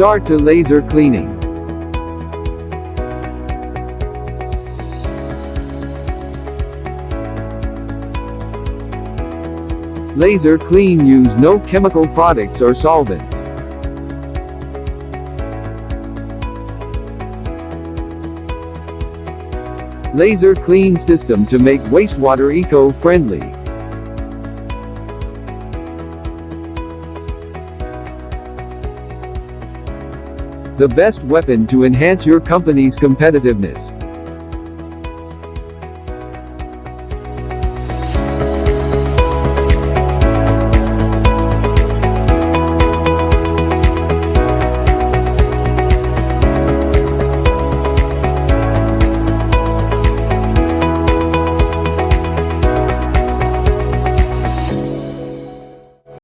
Start to laser cleaning. Laser clean use no chemical products or solvents. Laser clean system to make wastewater eco-friendly. The best weapon to enhance your company's competitiveness.